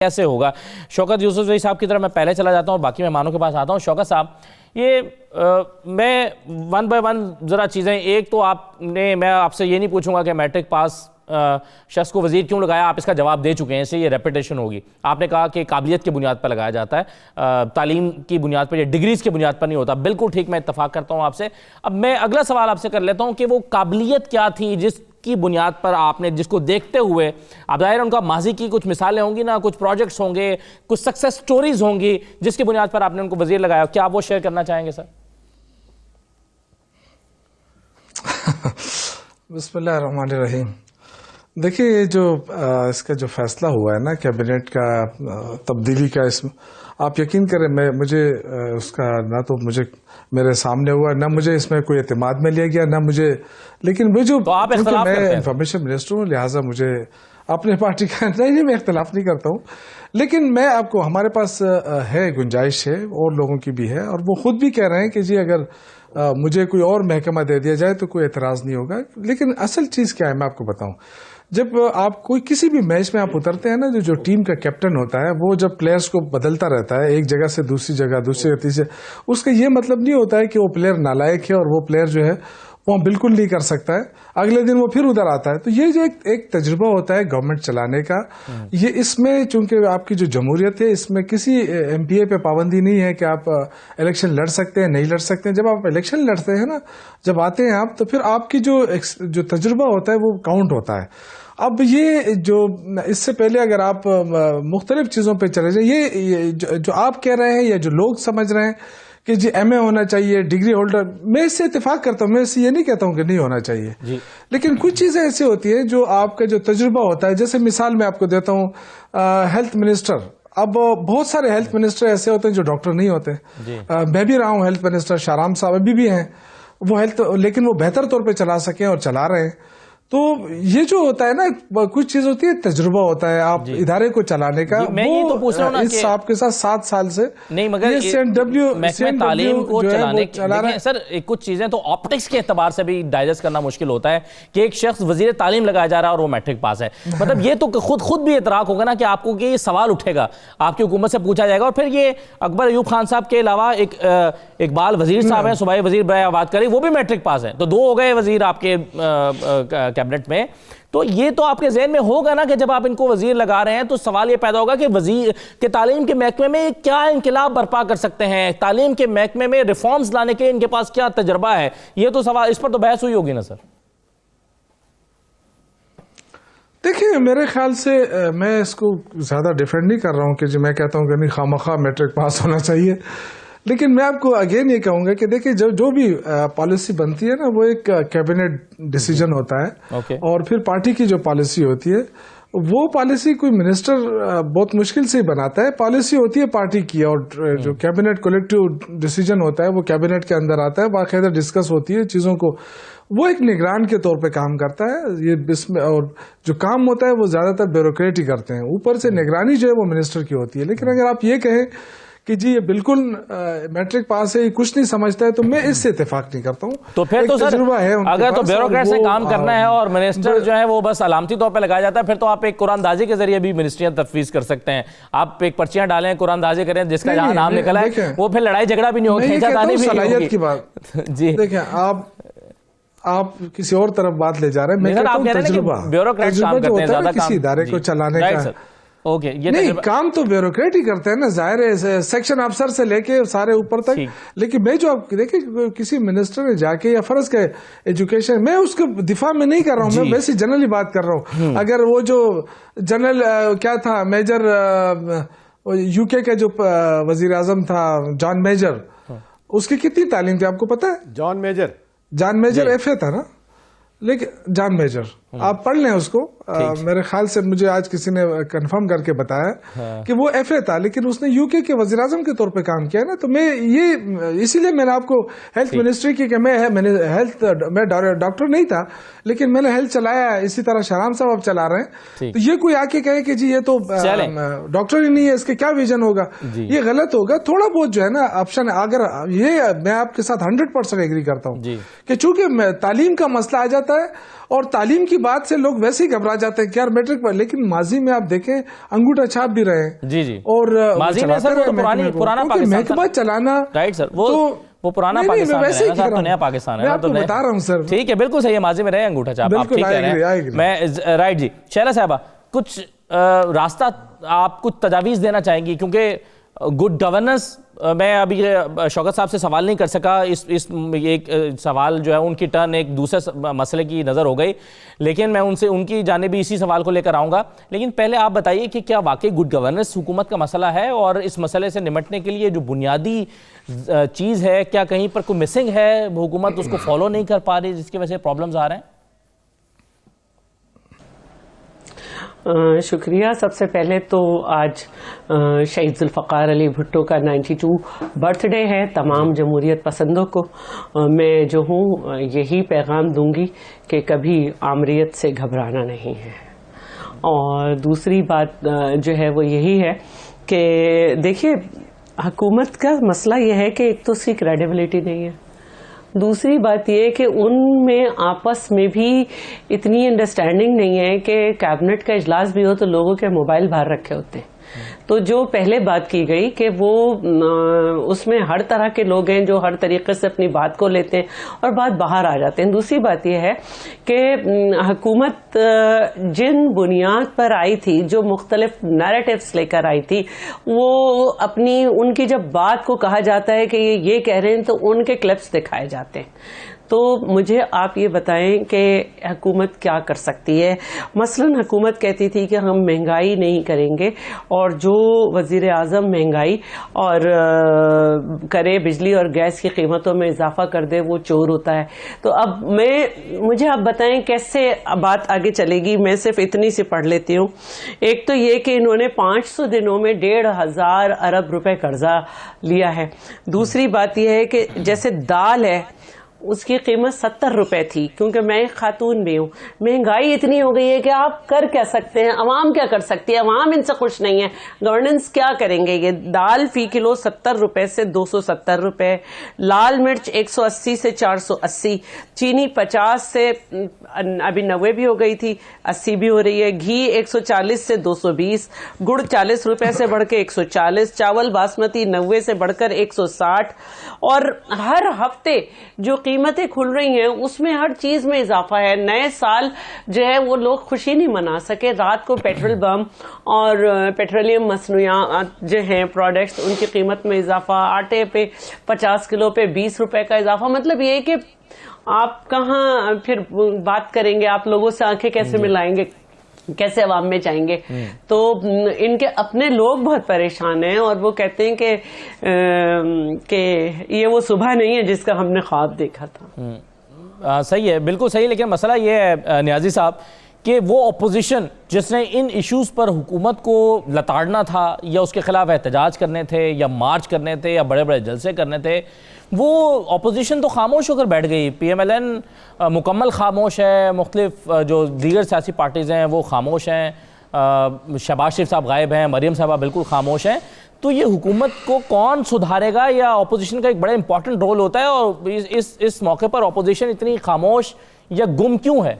کیسے ہوگا؟ شوکت یوسف صاحب کی طرف میں پہلے چلا جاتا ہوں اور باقی مہمانوں کے پاس آتا ہوں. شوکت صاحب، یہ میں ون بائی ون ذرا چیزیں، ایک تو میں آپ سے یہ نہیں پوچھوں گا کہ میٹرک پاس شخص کو وزیر کیوں لگایا، آپ اس کا جواب دے چکے ہیں، اس سے یہ ریپیٹیشن ہوگی. آپ نے کہا کہ قابلیت کی بنیاد پر لگایا جاتا ہے، تعلیم کی بنیاد پر یا ڈگریز کی بنیاد پر نہیں ہوتا. بالکل ٹھیک، میں اتفاق کرتا ہوں آپ سے. اب میں اگلا سوال آپ سے کر لیتا ہوں کہ وہ قابلیت کیا تھی جس کی بنیاد پر آپ نے، جس کو دیکھتے ہوئے، اب ظاہر ان کا ماضی کی کچھ مثالیں ہوں گی نا، کچھ پروجیکٹس ہوں گے، کچھ سکسیس سٹوریز ہوں گی جس کی بنیاد پر آپ نے ان کو وزیر لگایا. کیا آپ وہ شیئر کرنا چاہیں گے سر؟ بسم اللہ الرحمن الرحیم. دیکھیے، یہ جو اس کا جو فیصلہ ہوا ہے نا کیبنٹ کا تبدیلی کا، اس میں آپ یقین کریں مجھے اس کا نہ تو مجھے میرے سامنے ہوا، نہ مجھے اس میں کوئی اعتماد میں لیا گیا، نہ مجھے، لیکن میں انفارمیشن منسٹر ہوں، لہٰذا مجھے اپنے پارٹی کا نہیں، میں اختلاف نہیں کرتا ہوں، لیکن میں آپ کو، ہمارے پاس ہے گنجائش ہے اور لوگوں کی بھی ہے، اور وہ خود بھی کہہ رہے ہیں کہ جی اگر مجھے کوئی اور محکمہ دے دیا جائے تو کوئی اعتراض نہیں ہوگا. لیکن اصل چیز کیا ہے میں آپ کو بتاؤں. جب آپ کوئی کسی بھی میچ میں آپ اترتے ہیں نا، جو ٹیم کا کیپٹن ہوتا ہے وہ جب پلیئرز کو بدلتا رہتا ہے ایک جگہ سے دوسری جگہ، دوسری جگہ تیسری، اس کا یہ مطلب نہیں ہوتا ہے کہ وہ پلیئر نالائق ہے اور وہ پلیئر جو ہے وہ بالکل نہیں کر سکتا ہے، اگلے دن وہ پھر ادھر آتا ہے. تو یہ جو ایک تجربہ ہوتا ہے گورنمنٹ چلانے کا، یہ اس میں چونکہ آپ کی جو جمہوریت ہے، اس میں کسی ایم پی اے پہ پابندی نہیں ہے کہ آپ الیکشن لڑ سکتے ہیں نہیں لڑ سکتے ہیں. جب آپ الیکشن لڑتے ہیں نا، جب آتے ہیں آپ، تو پھر آپ کی جو تجربہ ہوتا ہے وہ کاؤنٹ ہوتا ہے. اب یہ جو اس سے پہلے اگر آپ مختلف چیزوں پہ چلے جائیں، یہ جو آپ کہہ رہے ہیں یا جو لوگ سمجھ رہے ہیں کہ جی ایم اے ہونا چاہیے، ڈگری ہولڈر، میں اس سے اتفاق کرتا ہوں، میں اس سے یہ نہیں کہتا ہوں کہ نہیں ہونا چاہیے جی. لیکن کچھ چیزیں ایسی ہوتی ہیں جو آپ کا جو تجربہ ہوتا ہے، جیسے مثال میں آپ کو دیتا ہوں، ہیلتھ منسٹر. اب بہت سارے ہیلتھ منسٹر ایسے ہوتے ہیں جو ڈاکٹر نہیں ہوتے. میں بھی رہا ہوں ہیلتھ منسٹر، شاہرام صاحب ابھی بھی ہیں وہ ہیلتھ، لیکن وہ بہتر طور پہ چلا سکیں اور چلا رہے ہیں. تو یہ جو ہوتا ہے نا، کچھ چیز ہوتی ہے، تجربہ ہوتا ہے آپ ادارے کو چلانے کا. میں یہ تو پوچھ رہا ہوں نا کہ آپ کے ساتھ 7 سال سے نہیں، مگر محکمہ تعلیم کو چلانے سر کچھ چیزیں تو آپٹکس کے اعتبار سے بھی ڈائجسٹ کرنا مشکل ہوتا ہے کہ ایک شخص وزیر تعلیم لگایا جا رہا ہے اور وہ میٹرک پاس ہے. مطلب یہ تو خود بھی اعتراف ہوگا نا کہ آپ کو یہ سوال اٹھے گا، آپ کی حکومت سے پوچھا جائے گا. اور پھر یہ اکبر ایوب خان صاحب کے علاوہ ایک اقبال وزیر صاحب ہیں، صوبائی وزیر برائے آباد کاری، وہ بھی میٹرک پاس ہیں. تو 2 ہو گئے وزیر آپ کے کیبنٹ میں. تو یہ تو آپ کے ذہن میں ہوگا نا کہ جب آپ ان کو وزیر لگا رہے ہیں تو سوال یہ پیدا ہوگا کہ وزیر کے تعلیم کے محکمے میں کیا انقلاب برپا کر سکتے ہیں، تعلیم کے محکمے میں ریفارمز لانے کے ان کے پاس کیا تجربہ ہے. یہ تو سوال، اس پر تو بحث ہوئی ہوگی نا سر. دیکھیں، میرے خیال سے میں اس کو زیادہ ڈیفینڈ نہیں کر رہا ہوں کہ جو میں کہتا ہوں کہ نہیں خواہ میٹرک پاس ہونا چاہیے، لیکن میں آپ کو اگین یہ کہوں گا کہ دیکھیں جو بھی پالیسی بنتی ہے نا، وہ ایک کیبنٹ ڈیسیجن ہوتا ہے، اور پھر پارٹی کی جو پالیسی ہوتی ہے وہ پالیسی کوئی منسٹر بہت مشکل سے بناتا ہے. پالیسی ہوتی ہے پارٹی کی، اور جو کیبنٹ کولیکٹیو ڈیسیجن ہوتا ہے وہ کیبنٹ کے اندر آتا ہے، باقاعدہ ڈسکس ہوتی ہے چیزوں کو. وہ ایک نگران کے طور پہ کام کرتا ہے یہ اس میں، اور جو کام ہوتا ہے وہ زیادہ تر بیوروکریٹ ہی کرتے ہیں، اوپر سے نگرانی جو ہے وہ منسٹر کی ہوتی ہے. لیکن اگر آپ یہ کہیں کہ جی یہ بالکل میٹرک پاس ہے، یہ کچھ نہیں سمجھتا ہے، تو میں اس سے اتفاق نہیں کرتا ہوں. تو پھر تو سر اگر تو بیوروکریٹ سے کام کرنا ہے اور منسٹر جو ہے وہ بس علامتی طور پہ لگایا جاتا ہے، پھر تو آپ ایک قرآن دازی کے ذریعے بھی منسٹریاں تفویض کر سکتے ہیں. آپ ایک پرچیاں ڈالیں، قرآن دازی کریں، جس کا جہاں نام نکلا ہے وہ پھر لڑائی جھگڑا بھی نہیں ہوگا، کھینچا تانی بھی نہیں ہوگی. کی بات جی دیکھیں، آپ کسی اور طرف بات لے جا رہے ہیں. میں کہتا ہوں تجربہ جو ہوتا ہے کسی ادارے کو چلانے کا، نہیں کام تو بیوروکریٹ ہی کرتے ہیں نا، ظاہر ہے سیکشن افسر سے لے کے سارے اوپر تک. لیکن میں جو آپ دیکھیں کسی منسٹر نے جا کے، یا فرض کے ایجوکیشن، میں اس کے دفاع میں نہیں کر رہا ہوں، میں ویسے جنرلی بات کر رہا ہوں. اگر وہ جو جنرل کیا تھا، میجر یو کے کا جو وزیر اعظم تھا، جان میجر، اس کی کتنی تعلیم تھی آپ کو پتا ہے؟ جان میجر ایف اے تھا نا، لیکن جان میجر آپ پڑھ لیں اس کو. میرے خیال سے مجھے آج کسی نے کنفرم کر کے بتایا کہ وہ ایف اے تھا، لیکن اس نے یو کے وزیر اعظم کے طور پہ کام کیا نا. تو میں یہ اسی لیے میں نے آپ کو ہیلتھ منسٹری کی، کہ میں ڈاکٹر نہیں تھا، لیکن میں نے ہیلتھ چلایا ہے. اسی طرح شاہرام صاحب اب چلا رہے ہیں. تو یہ کوئی آ کے کہے کہ جی یہ تو ڈاکٹر ہی نہیں ہے، اس کے کیا ویژن ہوگا، یہ غلط ہوگا. تھوڑا بہت جو ہے نا آپشن، اگر یہ میں آپ کے ساتھ 100% ایگری کرتا ہوں کہ چونکہ تعلیم کا مسئلہ آ جاتا ہے اور تعلیم کی بات سے لوگ ویسے ہی گھبرا جاتے ہیں کہ یار میٹرک پر، لیکن ماضی میں آپ دیکھیں انگوٹھا چھاپ بھی رہے ہیں جی جی، اور ماضی میں سر پرانا پاکستان محکمہ چلانا، رائٹ سر، وہ پرانا پاکستان ہے سر، تو نیا پاکستان ہے، میں آپ کو بتا رہا ہوں سر. ٹھیک ہے، بالکل صحیح ہے، ماضی میں رہے انگوٹھا چھاپ، آپ ٹھیک کہہ رہے ہیں. میں رائٹ جی. شیلا صاحبہ کچھ راستہ آپ کچھ تجاویز دینا چاہیں گی، کیونکہ گڈ گورننس میں ابھی شوکت صاحب سے سوال نہیں کر سکا، اس ایک سوال جو ہے ان کی ٹرن ایک دوسرے مسئلے کی نظر ہو گئی، لیکن میں ان کی جانب بھی اسی سوال کو لے کر آؤں گا. لیکن پہلے آپ بتائیے کہ کیا واقعی گڈ گورننس حکومت کا مسئلہ ہے، اور اس مسئلے سے نمٹنے کے لیے جو بنیادی چیز ہے، کیا کہیں پر کوئی مسنگ ہے، حکومت اس کو فالو نہیں کر پا رہی جس کی وجہ سے پرابلمز آ رہے ہیں؟ شکریہ. سب سے پہلے تو آج شہید ذوالفقار علی بھٹو کا 92 برتھ ڈے ہے. تمام جمہوریت پسندوں کو میں جو ہوں یہی پیغام دوں گی کہ کبھی آمریت سے گھبرانا نہیں ہے. اور دوسری بات جو ہے وہ یہی ہے کہ دیکھیے حکومت کا مسئلہ یہ ہے کہ ایک تو اس کی کریڈیبلٹی نہیں ہے، دوسری بات یہ کہ ان میں آپس میں بھی اتنی انڈرسٹینڈنگ نہیں ہے کہ کیبنٹ کا اجلاس بھی ہو تو لوگوں کے موبائل باہر رکھے ہوتے ہیں. تو جو پہلے بات کی گئی کہ وہ اس میں ہر طرح کے لوگ ہیں جو ہر طریقے سے اپنی بات کو لیتے ہیں اور بات باہر آ جاتے ہیں. دوسری بات یہ ہے کہ حکومت جن بنیاد پر آئی تھی، جو مختلف نیریٹیوز لے کر آئی تھی، وہ اپنی ان کی جب بات کو کہا جاتا ہے کہ یہ کہہ رہے ہیں تو ان کے کلپس دکھائے جاتے ہیں. تو مجھے آپ یہ بتائیں کہ حکومت کیا کر سکتی ہے. مثلاً حکومت کہتی تھی کہ ہم مہنگائی نہیں کریں گے، اور جو وزیر اعظم مہنگائی اور کرے بجلی اور گیس کی قیمتوں میں اضافہ کر دے وہ چور ہوتا ہے. تو اب مجھے آپ بتائیں کیسے بات آگے چلے گی. میں صرف اتنی سی پڑھ لیتی ہوں. ایک تو یہ کہ انہوں نے 500 دنوں میں 1,500 ارب روپے قرضہ لیا ہے. دوسری بات یہ ہے کہ جیسے دال ہے اس کی قیمت 70 روپے تھی، کیونکہ میں ایک خاتون بھی ہوں. مہنگائی اتنی ہو گئی ہے کہ آپ کر کیا سکتے ہیں، عوام کیا کر سکتی ہے، عوام ان سے خوش نہیں ہے. گورننس کیا کریں گے. یہ دال فی کلو 70 روپے سے 270 روپے، لال مرچ 180 سے 480، چینی 50 سے ابھی 90 بھی ہو گئی تھی، 80 بھی ہو رہی ہے، گھی 140 سے 220، گڑ 40 روپے سے بڑھ کے 140، چاول باسمتی 90 سے بڑھ کر 160. اور ہر ہفتے جو قیمتیں کھل رہی ہیں اس میں ہر چیز میں اضافہ ہے. نئے سال جو ہے وہ لوگ خوشی نہیں منا سکے. رات کو پیٹرول بم اور پیٹرولیم مصنوعات جو ہیں پروڈکٹس ان کی قیمت میں اضافہ، آٹے پہ 50 کلو پہ 20 روپے کا اضافہ. مطلب یہ کہ آپ کہاں پھر بات کریں گے، آپ لوگوں سے آنکھیں کیسے ملائیں گے، کیسے عوام میں جائیں گے. تو ان کے اپنے لوگ بہت پریشان ہیں اور وہ کہتے ہیں کہ یہ وہ صبح نہیں ہے جس کا ہم نے خواب دیکھا تھا. صحیح ہے، بالکل صحیح. لیکن مسئلہ یہ ہے نیازی صاحب کہ وہ اپوزیشن جس نے ان ایشوز پر حکومت کو لتاڑنا تھا، یا اس کے خلاف احتجاج کرنے تھے، یا مارچ کرنے تھے، یا بڑے بڑے جلسے کرنے تھے، وہ اپوزیشن تو خاموش ہو کر بیٹھ گئی. پی ایم ایل این مکمل خاموش ہے، مختلف جو دیگر سیاسی پارٹیز ہیں وہ خاموش ہیں، شہباز شریف صاحب غائب ہیں، مریم صاحبہ بالکل خاموش ہیں. تو یہ حکومت کو کون سدھارے گا، یا اپوزیشن کا ایک بڑا امپورٹنٹ رول ہوتا ہے، اور اس موقع پر اپوزیشن اتنی خاموش یا گم کیوں ہے؟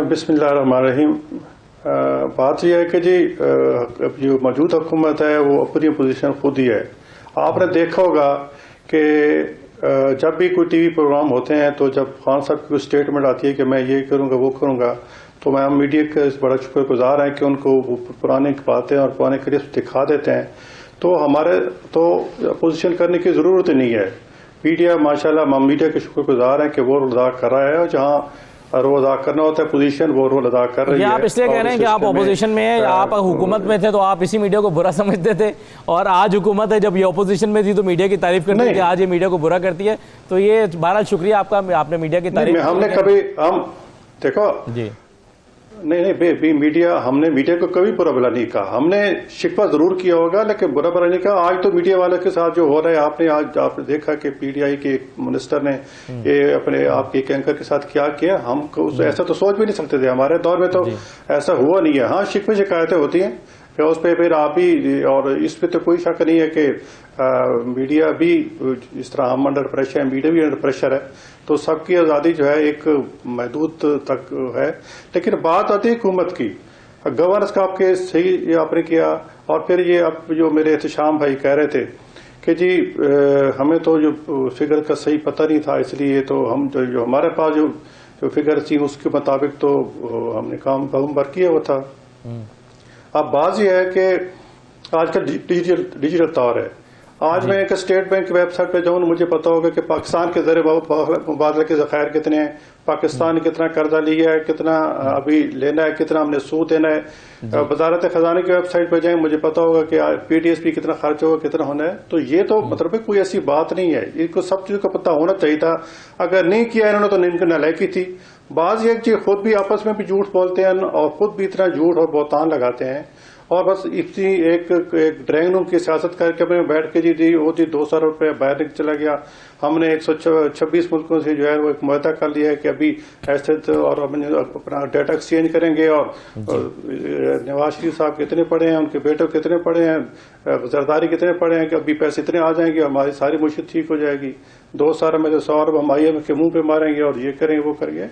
بسم اللہ الرحمن الرحیم. بات یہ ہے کہ جی جو موجود حکومت ہے وہ اپنی پوزیشن خود ہی ہے. آپ نے دیکھا ہوگا کہ جب بھی کوئی ٹی وی پروگرام ہوتے ہیں تو جب خان صاحب کی کوئی اسٹیٹمنٹ آتی ہے کہ میں یہ کروں گا وہ کروں گا، تو میں میڈیا کے بڑا شکر گزار ہیں کہ ان کو پرانی باتیں اور پرانے کلپس دکھا دیتے ہیں. تو ہمارے تو اپوزیشن کرنے کی ضرورت نہیں ہے. میڈیا ماشاءاللہ میڈیا کے شکر گزار ہیں کہ وہ رول ادا کر رہا ہے، اور جہاں رول ادا کرنا ہوتا ہے پوزیشن وہ رول ادا کر رہی ہے. آپ اس لیے کہہ رہے ہیں کہ آپ اپوزیشن میں ہیں، آپ حکومت میں تھے تو آپ اسی میڈیا کو برا سمجھتے تھے، اور آج حکومت ہے جب یہ اپوزیشن میں تھی تو میڈیا کی تعریف کرتے تھے، آج یہ میڈیا کو برا کرتی ہے. تو یہ بہرحال شکریہ آپ کا، آپ نے میڈیا کی تعریف. ہم نے کبھی دیکھو جی نہیں میڈیا، ہم نے میڈیا کو کبھی برا بلا نہیں کہا. ہم نے شکوہ ضرور کیا ہوگا لیکن برا بلا نہیں کہا. آج تو میڈیا والے کے ساتھ جو ہو رہا ہے، آپ نے دیکھا کہ پی ٹی آئی کے منسٹر نے یہ اپنے آپ کے اینکر کے ساتھ کیا کیا. ہم ایسا تو سوچ بھی نہیں سکتے تھے. ہمارے دور میں تو ایسا ہوا نہیں ہے. ہاں شکوے شکایتیں ہوتی ہیں پھر اس پہ پھر آپ بھی، اور اس پہ تو کوئی شک نہیں ہے کہ میڈیا بھی اس طرح ہم انڈر پریشر ہے، میڈیا بھی انڈر پریشر ہے، تو سب کی آزادی جو ہے ایک محدود تک ہے. لیکن بات آتی ہے حکومت کی، گورننس کا آپ کے صحیح یہ آپ نے کیا. اور پھر یہ اب جو میرے احتشام بھائی کہہ رہے تھے کہ جی ہمیں تو جو فگر کا صحیح پتہ نہیں تھا، اس لیے تو ہم جو ہمارے پاس جو فگر تھی اس کے مطابق تو ہم نے کام بھر کیا ہوا تھا. اب بات یہ ہے کہ آج کل ڈیجیٹل طور ہے. آج میں ایک اسٹیٹ بینک کی ویب سائٹ پہ جاؤں، مجھے پتا ہوگا کہ پاکستان کے زر مبادلہ کے ذخائر کتنے ہیں، پاکستان نے کتنا قرضہ لیا ہے، کتنا ابھی لینا ہے، کتنا ہم نے سود دینا ہے. وزارت خزانہ کی ویب سائٹ پہ جائیں، مجھے پتا ہوگا کہ پی ٹی ایس پی کتنا خرچ ہوگا، کتنا ہونا ہے. تو یہ تو مطلب کوئی ایسی بات نہیں ہے، ان کو سب چیزوں کا پتہ ہونا چاہیے تھا. اگر نہیں کیا انہوں نے تو ان کی نالائکی تھی. بعض یہ کہ خود بھی آپس میں بھی جھوٹ بولتے ہیں اور خود بھی اتنا جھوٹ اور بہتان لگاتے ہیں، اور بس اتنی ایک ڈرائنگ روم کی سیاست کر کے اپنے بیٹھ کے جی وہ جی 200 روپے باہر چلا گیا. ہم نے 126 ملکوں سے جو ہے وہ ایک معاہدہ کر لیا ہے کہ ابھی ایسے اور اپنا ڈیٹا ایکسچینج کریں گے. اور نواز شریف صاحب کتنے پڑے ہیں، ان کے بیٹے کتنے پڑے ہیں، زرداری کتنے پڑے ہیں کہ ابھی پیسے اتنے آ جائیں گے، ہماری ساری مشکل ٹھیک ہو جائے گی. 2 سال میں 100 ارب ہم آئی ایم کے منہ پہ ماریں گے اور یہ کریں گے وہ کریں گے.